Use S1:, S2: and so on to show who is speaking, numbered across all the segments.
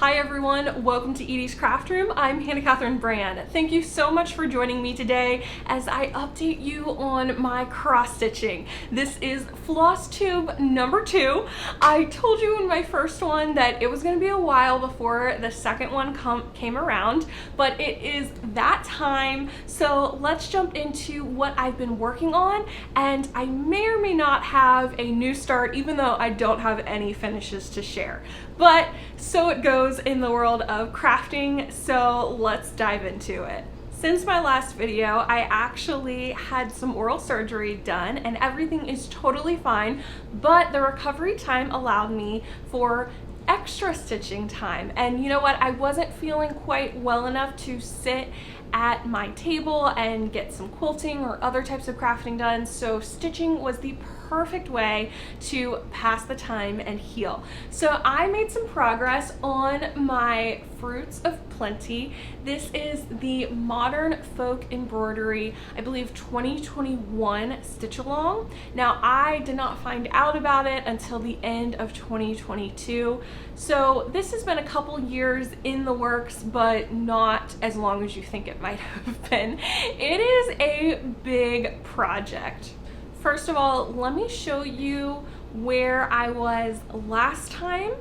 S1: Hi everyone, welcome to Edie's Craft Room. I'm Hannah Catherine Brand. Thank you so much for joining me today as I update you on my cross stitching. This is FlossTube number 2. I told you in my first one that it was going to be a while before the second one came around, but it is that time. So let's jump into what I've been working on, and I may or may not have a new start even though I don't have any finishes to share. But so it goes in the world of crafting, so let's dive into it. Since my last video, I actually had some oral surgery done and everything is totally fine, but the recovery time allowed me for extra stitching time. And you know what? I wasn't feeling quite well enough to sit at my table and get some quilting or other types of crafting done, so stitching was the perfect way to pass the time and heal. So I made some progress on my Fruits of Plenty. This is the Modern Folk Embroidery, I believe 2021 stitch along. Now I did not find out about it until the end of 2022. So this has been a couple years in the works, but not as long as you think it might have been. It is a big project. First of all, let me show you where I was last time.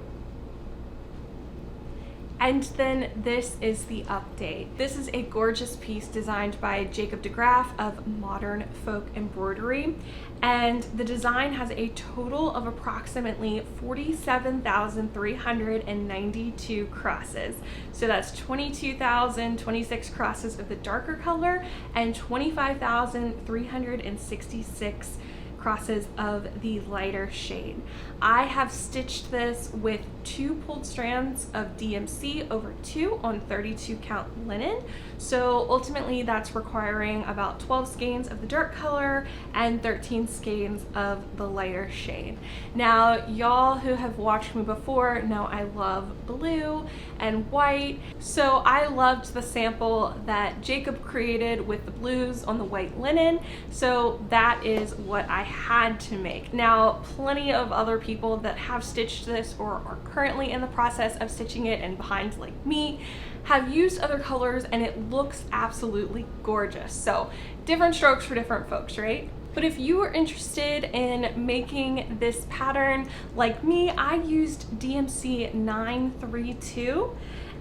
S1: And then this is the update. This is a gorgeous piece designed by Jacob DeGraff of Modern Folk Embroidery. And the design has a total of approximately 47,392 crosses. So that's 22,026 crosses of the darker color and 25,366 crosses of the lighter shade. I have stitched this with 2 pulled strands of DMC over 2 on 32 count linen. So ultimately that's requiring about 12 skeins of the dark color and 13 skeins of the lighter shade. Now y'all who have watched me before know I love blue and white, so I loved the sample that Jacob created with the blues on the white linen, so that is what I had to make. Now plenty of other people that have stitched this or are currently in the process of stitching it and behind like me have used other colors and it looks absolutely gorgeous. So different strokes for different folks, right? But if you are interested in making this pattern like me, I used DMC 932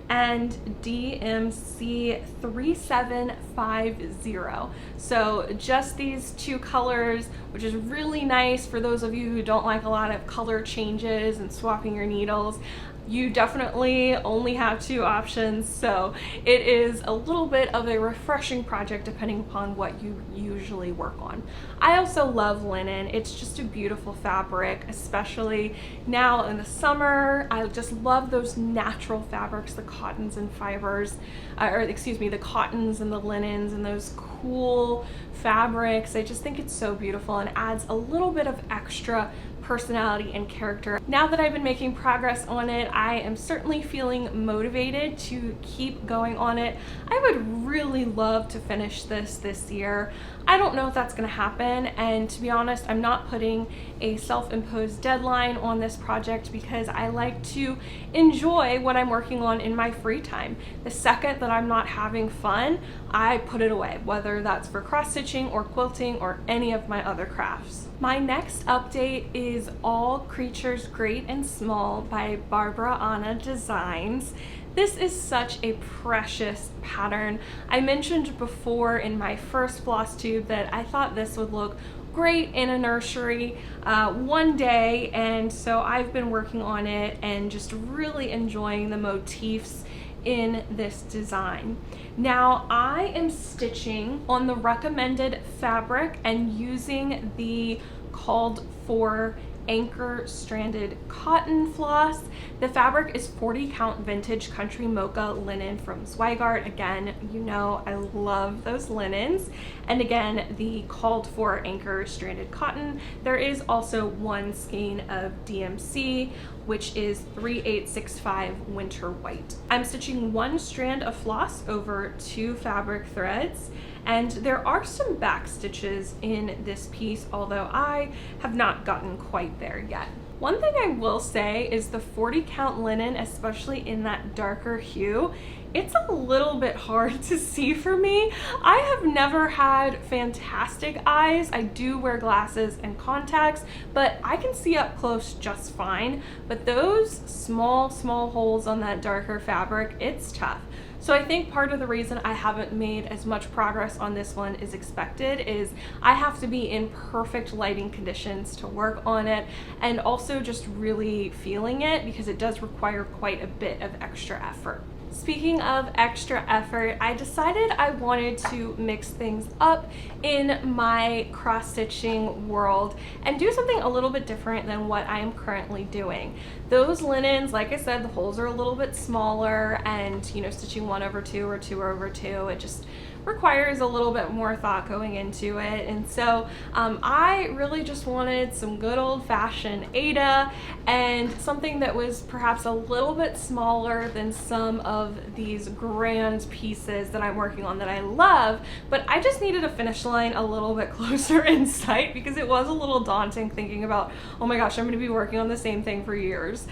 S1: and DMC 3750. So just these 2 colors, which is really nice for those of you who don't like a lot of color changes and swapping your needles. You definitely only have 2 options, so it is a little bit of a refreshing project depending upon what you usually work on. I also love linen. It's just a beautiful fabric, especially now in the summer. I just love those natural fabrics, the cottons and fibers, the cottons and the linens and those cool fabrics. I just think it's so beautiful and adds a little bit of extra personality and character. Now that I've been making progress on it, I am certainly feeling motivated to keep going on it. I would really love to finish this year. I don't know if that's going to happen, and to be honest, I'm not putting a self-imposed deadline on this project because I like to enjoy what I'm working on in my free time. The second that I'm not having fun, I put it away, whether that's for cross-stitching or quilting or any of my other crafts. My next update is All Creatures Great and Small by Barbara Anna Designs. This is such a precious pattern. I mentioned before in my first FlossTube that I thought this would look great in a nursery one day, and so I've been working on it and just really enjoying the motifs in this design. Now I am stitching on the recommended fabric and using the called for anchor stranded cotton floss. The fabric is 40 count vintage country mocha linen from Zweigart. Again, you know I love those linens. And again, the called for anchor stranded cotton. There is also 1 skein of DMC, which is 3865 winter white. I'm stitching 1 strand of floss over 2 fabric threads, and there are some back stitches in this piece, although I have not gotten quite there yet. One thing I will say is the 40 count linen, especially in that darker hue, it's a little bit hard to see for me. I have never had fantastic eyes. I do wear glasses and contacts, but I can see up close just fine. But those small holes on that darker fabric, it's tough. So I think part of the reason I haven't made as much progress on this one as expected is I have to be in perfect lighting conditions to work on it, and also just really feeling it, because it does require quite a bit of extra effort. Speaking of extra effort, I decided I wanted to mix things up in my cross-stitching world and do something a little bit different than what I am currently doing. Those linens, like I said, the holes are a little bit smaller, and you know, stitching 1/2 or 2/2, it just requires a little bit more thought going into it. And so I really just wanted some good old-fashioned Aida and something that was perhaps a little bit smaller than some of these grand pieces that I'm working on that I love, but I just needed a finish line a little bit closer in sight, because it was a little daunting thinking about, oh my gosh, I'm going to be working on the same thing for years,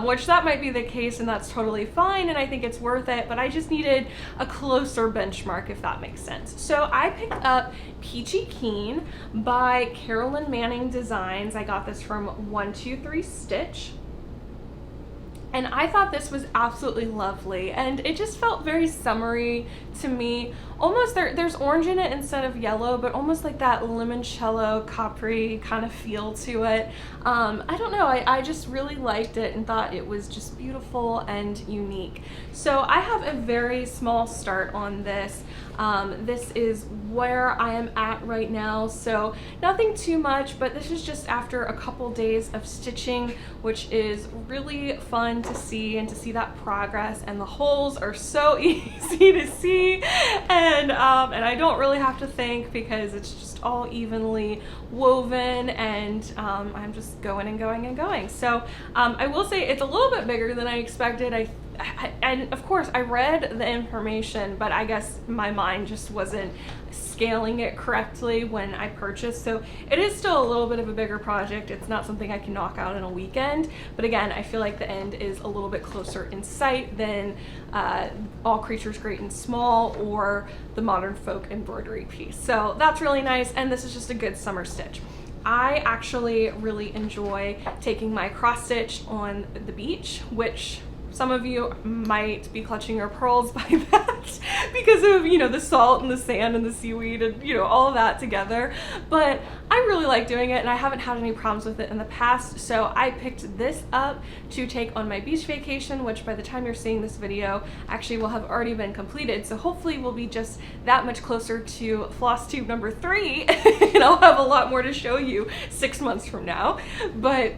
S1: which that might be the case, and that's totally fine, and I think it's worth it, but I just needed a closer benchmark, if that makes sense. So I picked up Peachy Keen by Carolyn Manning Designs. I got this from 123 Stitch. And I thought this was absolutely lovely, and it just felt very summery to me. Almost there's orange in it instead of yellow, but almost like that limoncello capri kind of feel to it. I don't know, I just really liked it and thought it was just beautiful and unique. So I have a very small start on this. This is where I am at right now, so nothing too much, but this is just after a couple days of stitching, which is really fun to see, and to see that progress, and the holes are so easy to see, and I don't really have to think, because it's just all evenly woven, and I'm just going and going and going. So I will say it's a little bit bigger than I expected. And of course I read the information, but I guess my mind just wasn't scaling it correctly when I purchased. So it is still a little bit of a bigger project. It's not something I can knock out in a weekend, but again, I feel like the end is a little bit closer in sight than All Creatures Great and Small or the Modern Folk embroidery piece. So that's really nice, and this is just a good summer stitch. I actually really enjoy taking my cross stitch on the beach, which some of you might be clutching your pearls by that because of, you know, the salt and the sand and the seaweed and, you know, all of that together. But I really like doing it, and I haven't had any problems with it in the past. So I picked this up to take on my beach vacation, which by the time you're seeing this video actually will have already been completed. So hopefully we'll be just that much closer to FlossTube number 3 and I'll have a lot more to show you 6 months from now. But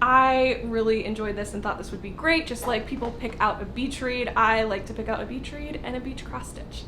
S1: I really enjoyed this and thought this would be great. Just like people pick out a beach read, I like to pick out a beach read and a beach cross stitch.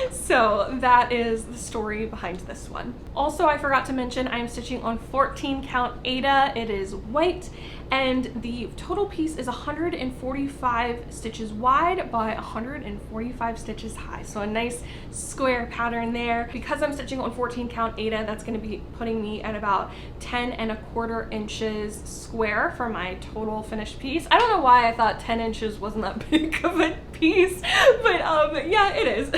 S1: So that is the story behind this one. Also, I forgot to mention I'm stitching on 14 count Aida. It is white, and the total piece is 145 stitches wide by 145 stitches high. So a nice square pattern there. Because I'm stitching on 14 count Aida, that's going to be putting me at about 10¼ inches square for my total finished piece. I don't know why I thought 10 inches wasn't that big of a piece, but yeah, it is.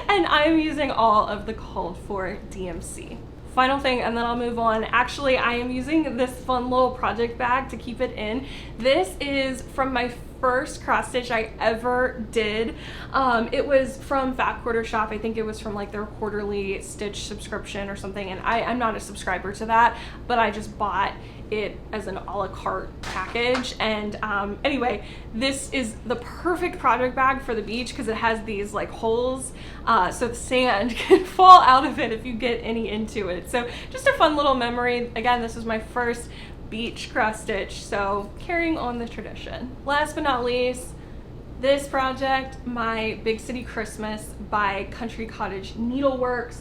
S1: And I'm using all of the called for DMC. Final thing, and then I'll move on. Actually, I am using this fun little project bag to keep it in. This is from my first cross stitch I ever did. It was from Fat Quarter Shop. I think it was from like their quarterly stitch subscription or something, and I'm not a subscriber to that, but I just bought it as an a la carte package. And anyway, this is the perfect project bag for the beach because it has these like holes so the sand can fall out of it if you get any into it. So just a fun little memory. Again, this is my first beach cross stitch, so carrying on the tradition. Last but not least, this project, my Big City Christmas by Country Cottage Needleworks.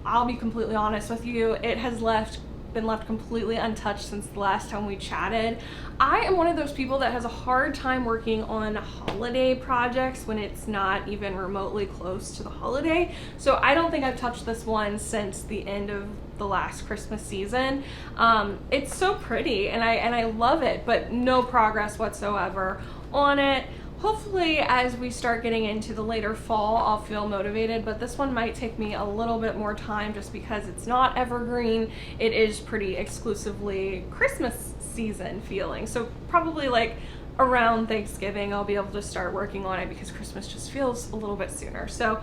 S1: I'll be completely honest with you, it has left been left completely untouched since the last time we chatted. I am one of those people that has a hard time working on holiday projects when it's not even remotely close to the holiday. So I don't think I've touched this one since the end of the last Christmas season. It's so pretty and I love it, but no progress whatsoever on it. Hopefully as we start getting into the later fall, I'll feel motivated, but this one might take me a little bit more time just because it's not evergreen. It is pretty exclusively Christmas season feeling. So probably like around Thanksgiving, I'll be able to start working on it because Christmas just feels a little bit sooner. So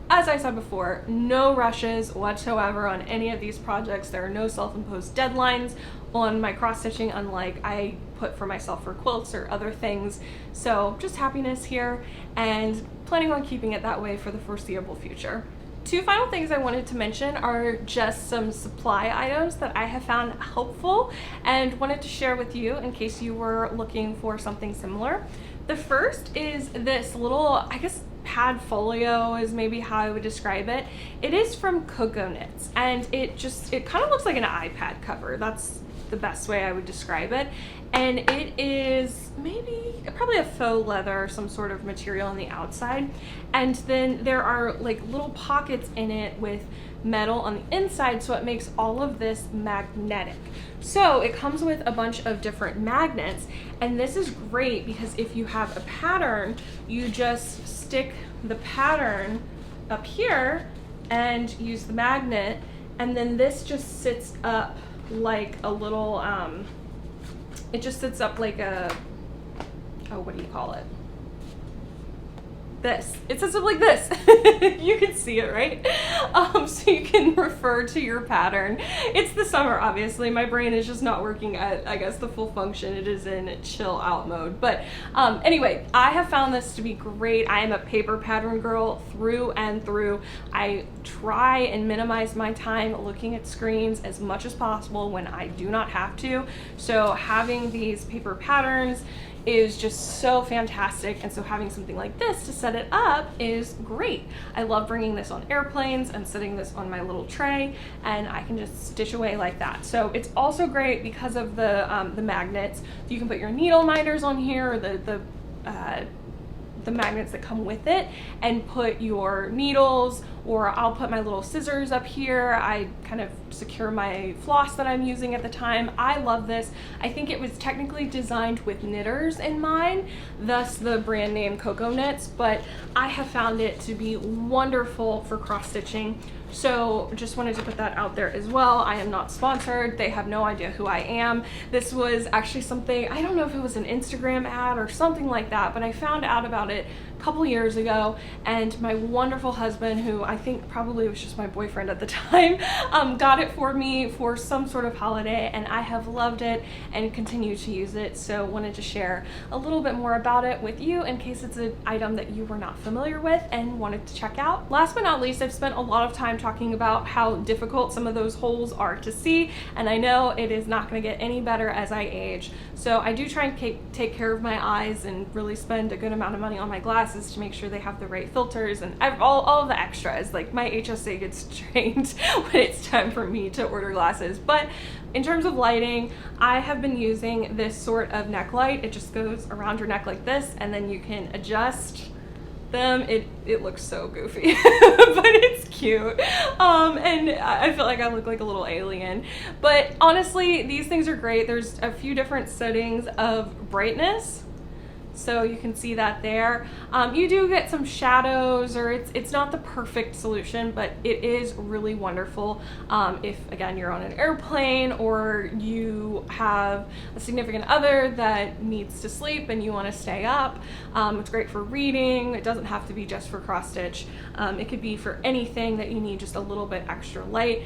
S1: as I said before, no rushes whatsoever on any of these projects. There are no self-imposed deadlines on my cross-stitching, unlike I put for myself for quilts or other things. So just happiness here and planning on keeping it that way for the foreseeable future. Two final things I wanted to mention are just some supply items that I have found helpful and wanted to share with you in case you were looking for something similar. The first is this little, I guess, pad folio is maybe how I would describe it. It is from Cocoa Knits and it kind of looks like an iPad cover. That's the best way I would describe it. And it is probably a faux leather, some sort of material on the outside. And then there are like little pockets in it with metal on the inside, so it makes all of this magnetic. So it comes with a bunch of different magnets, and this is great because if you have a pattern, you just stick the pattern up here and use the magnet, and then this just sits up like a little, it just sits up like a, oh, what do you call it? This. It sits up like this. You can see it, right? So you can refer to your pattern. It's the summer, obviously. My brain is just not working at, I guess, the full function. It is in chill out mode. But anyway, I have found this to be great. I am a paper pattern girl through and through. I try and minimize my time looking at screens as much as possible when I do not have to. So having these paper patterns is just so fantastic, and so having something like this to set it up is great. I love bringing this on airplanes and setting this on my little tray, and I can just stitch away like that. So it's also great because of the magnets. You can put your needle minders on here, or the magnets that come with it, and put your needles, or I'll put my little scissors up here. I kind of secure my floss that I'm using at the time. I love this. I think it was technically designed with knitters in mind, thus the brand name Cocoa Knits, but I have found it to be wonderful for cross stitching. So just wanted to put that out there as well. I am not sponsored. They have no idea who I am. This was actually something, I don't know if it was an Instagram ad or something like that, but I found out about it a couple years ago, and my wonderful husband, who I think probably was just my boyfriend at the time, got it for me for some sort of holiday, and I have loved it and continue to use it. So wanted to share a little bit more about it with you in case it's an item that you were not familiar with and wanted to check out. Last but not least, I've spent a lot of time talking about how difficult some of those holes are to see, and I know it is not going to get any better as I age. So I do try and take care of my eyes and really spend a good amount of money on my glasses to make sure they have the right filters and all of the extras. Like my HSA gets trained when it's time for me to order glasses. But in terms of lighting, I have been using this sort of neck light. It just goes around your neck like this, and then you can adjust them. It looks so goofy, but it's cute. And I feel like I look like a little alien. But honestly, these things are great. There's a few different settings of brightness, so you can see that there. You do get some shadows, or it's not the perfect solution, but it is really wonderful if, again, you're on an airplane or you have a significant other that needs to sleep and you want to stay up. It's great for reading. It doesn't have to be just for cross stitch. It could be for anything that you need just a little bit extra light.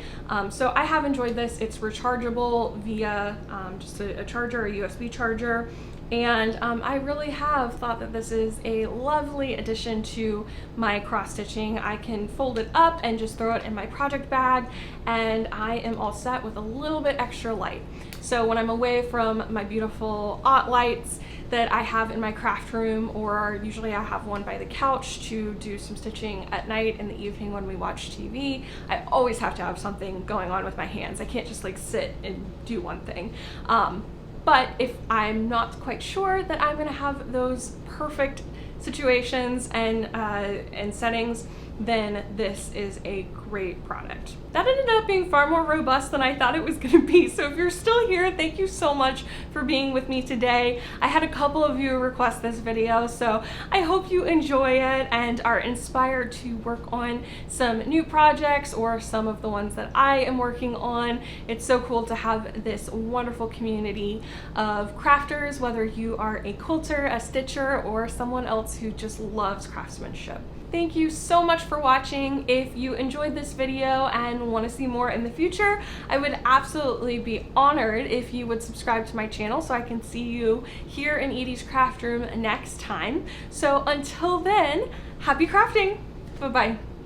S1: So I have enjoyed this. It's rechargeable via just a charger, a USB charger. And I really have thought that this is a lovely addition to my cross stitching. I can fold it up and just throw it in my project bag, and I am all set with a little bit extra light. So when I'm away from my beautiful lights, that I have in my craft room, or usually I have one by the couch to do some stitching at night in the evening when we watch TV. I always have to have something going on with my hands. I can't just like sit and do one thing. But if I'm not quite sure that I'm gonna have those perfect situations and settings, then this is a great product. That ended up being far more robust than I thought it was gonna be. So if you're still here, thank you so much for being with me today. I had a couple of you request this video, so I hope you enjoy it and are inspired to work on some new projects or some of the ones that I am working on. It's so cool to have this wonderful community of crafters, whether you are a quilter, a stitcher, or someone else who just loves craftsmanship. Thank you so much for watching. If you enjoyed this video and want to see more in the future, I would absolutely be honored if you would subscribe to my channel so I can see you here in Edie's craft room next time. So until then, happy crafting! Bye-bye.